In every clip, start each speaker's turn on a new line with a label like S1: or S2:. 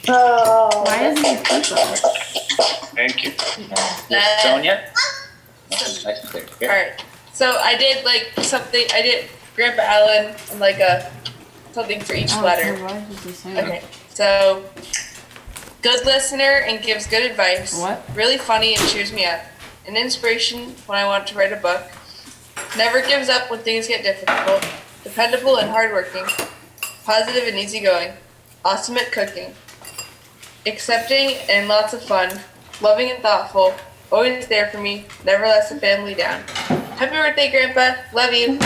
S1: Oh.
S2: Why isn't it pizza?
S3: Thank you.
S4: Sonia? Nice and clear. Okay.
S5: All right. So I did like something. I did Grandpa Allen and like something for each letter. Okay. So good listener and gives good advice.
S2: What?
S5: Really funny and cheers me up. An inspiration when I want to write a book. Never gives up when things get difficult. Dependable and hardworking. Positive and easygoing. Awesome at cooking. Accepting and lots of fun. Loving and thoughtful. Always there for me. Never lets the family down. Happy birthday, Grandpa. Love you.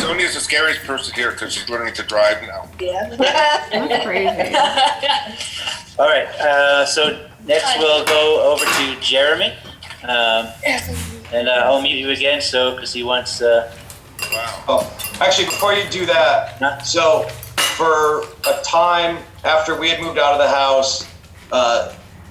S3: Sonia's the scariest person here because she's learning to drive now.
S1: Yeah.
S2: That's crazy.
S4: All right. So next we'll go over to Jeremy. And I'll mute you again, because he wants.
S3: Wow.
S6: Oh, actually, before you do that, so for a time after we had moved out of the house,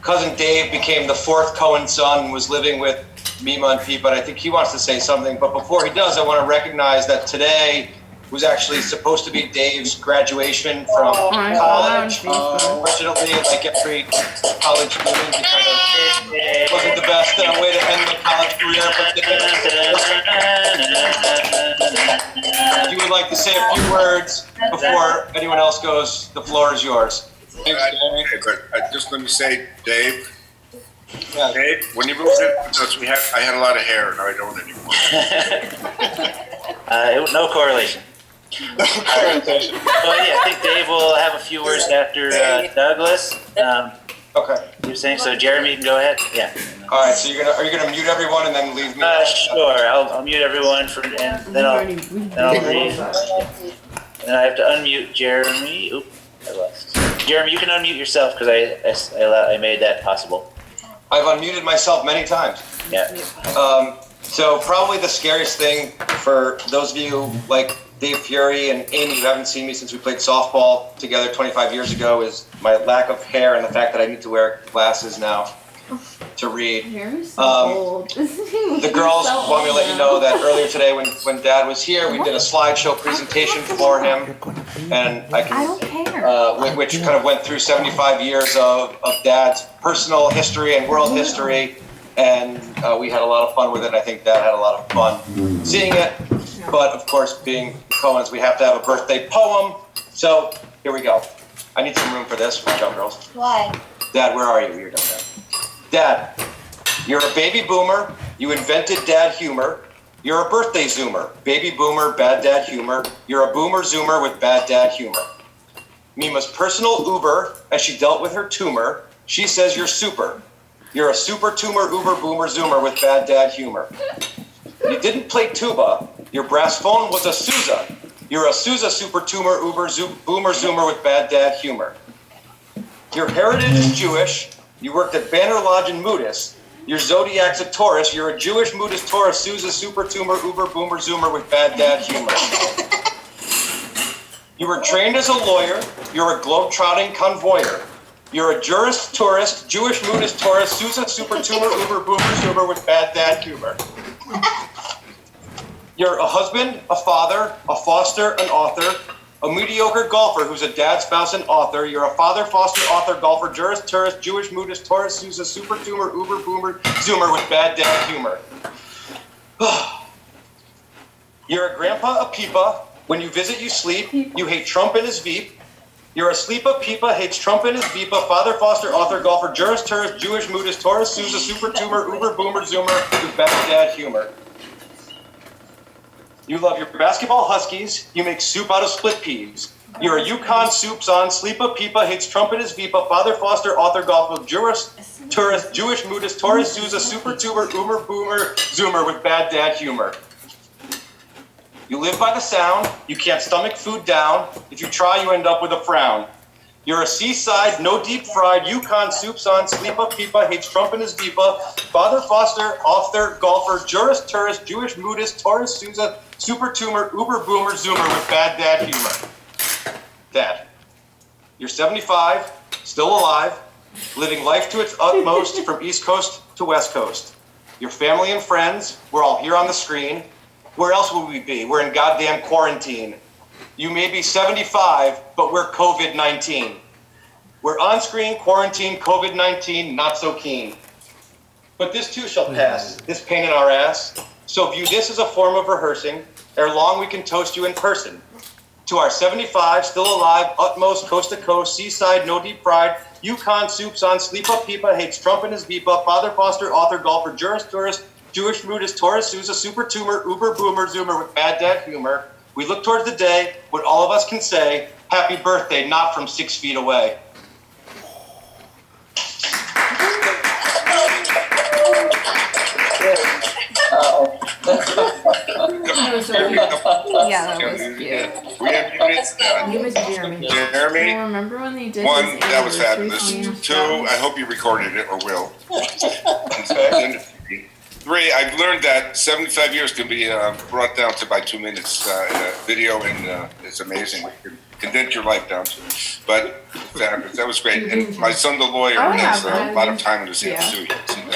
S6: cousin Dave became the fourth Cohen son and was living with Mima and Pete, but I think he wants to say something. But before he does, I want to recognize that today was actually supposed to be Dave's graduation from college. Unfortunately, like every college student, it wasn't the best way to end the college career. But if you would like to say a few words before anyone else goes, the floor is yours.
S3: Just let me say, Dave. Yeah. Dave, when you moved in, I had a lot of hair, now I don't anymore.
S4: No correlation. Well, yeah, I think Dave will have a few words after Douglas.
S6: Okay.
S4: You're saying so, Jeremy, you can go ahead. Yeah.
S6: All right. So are you gonna mute everyone and then leave me?
S4: Sure. I'll mute everyone and then I'll read. And I have to unmute Jeremy. Oop, I lost. Jeremy, you can unmute yourself because I made that possible.
S6: I've unmuted myself many times.
S4: Yeah.
S6: So probably the scariest thing for those of you like Dave Fury and Amy who haven't seen me since we played softball together 25 years ago is my lack of hair and the fact that I need to wear glasses now to read. The girls want me to let you know that earlier today when Dad was here, we did a slideshow presentation for him, and I don't care. Which kind of went through 75 years of Dad's personal history and world history, and we had a lot of fun with it. I think Dad had a lot of fun seeing it, but of course, being Cohens, we have to have a birthday poem. So here we go. I need some room for this. Watch out, girls.
S1: Why?
S6: Dad, where are you? You're done, Dad. Dad, you're a baby boomer. You invented dad humor. You're a birthday zoomer. Baby boomer, bad dad humor. You're a boomer zoomer with bad dad humor. Mima's personal Uber, as she dealt with her tumor, she says you're super. You're a super tumor, Uber, boomer zoomer with bad dad humor. You didn't play tuba. Your brass phone was a Sousa. You're a Sousa super tumor, Uber, boomer zoomer with bad dad humor. Your heritage is Jewish. You worked at Banner Lodge in Moodus. Your zodiac's a Taurus. You're a Jewish Moodus Taurus, Sousa, super tumor, Uber, boomer, zoomer with bad dad humor. You were trained as a lawyer. You're a globe-trotting convoyer. You're a jurist, tourist, Jewish Moodus Taurus, Sousa, super tumor, Uber, boomer, zoomer with bad dad humor. You're a husband, a father, a foster, an author, a mediocre golfer who's a dad, spouse, and author. You're a father, foster, author, golfer, jurist, tourist, Jewish, Moodus, Taurus, Sousa, super tumor, Uber, boomer, zoomer with bad dad humor. You're a grandpa, a peepa. When you visit, you sleep. You hate Trump and his Veep. You're a sleepa, peepa, hates Trump and his Veepa, father, foster, author, golfer, jurist, tourist, Jewish, Moodus, Taurus, Sousa, super tumor, Uber, boomer, zoomer with bad dad humor. You love your basketball Huskies. You make soup out of split peas. You're a Yukon soups on, sleepa, peepa, hates Trump and his Veepa, father, foster, author, golfer, jurist, tourist, Jewish, Moodus, Taurus, Sousa, super tumor, Uber, boomer, zoomer with bad dad humor. You live by the sound. You can't stomach food down. If you try, you end up with a frown. You're a seaside, no deep fried, Yukon soups on, sleepa, peepa, hates Trump and his Veepa, father, foster, author, golfer, jurist, tourist, Jewish, Moodus, Taurus, Sousa, super tumor, Uber, boomer, zoomer with bad dad humor. Dad, you're 75, still alive, living life to its utmost from East Coast to West Coast. Your family and friends, we're all here on the screen. Where else would we be? We're in goddamn quarantine. You may be 75, but we're COVID-19. We're on-screen, quarantine, COVID-19, not so keen. But this too shall pass, this pain in our ass. So view this as a form of rehearsing. Ere long we can toast you in person. To our 75, still alive, utmost, coast to coast, seaside, no deep fried, Yukon soups on, sleepa, peepa, hates Trump and his beepa, father, foster, author, golfer, jurist, tourist, Jewish moodist, Taurus, Sousa, super tumor, uber, boomer, zoomer with bad dad humor. We look towards the day, what all of us can say, happy birthday, not from 6 feet away.
S2: That was so cute. Yeah, that was cute.
S3: We have minutes now.
S2: He was Jeremy.
S3: Jeremy,
S2: Well, remember when they did
S3: one,
S2: his
S3: that was
S2: anniversary
S3: fabulous.
S2: song?
S3: Two, I hope you recorded it or will. Three, I've learned that 75 years can be brought down to about 2 minutes in a video, and it's amazing. You can condense your life down to it. But that was great. And my son, the lawyer,
S2: Oh, yeah,
S3: has a lot of time in his hands,
S2: yeah.
S3: too. You can see that.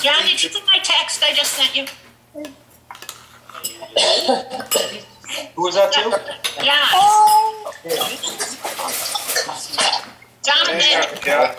S1: John, did you get my text I just sent you?
S6: Who was that to?
S1: Yeah. John and David.
S3: Yeah.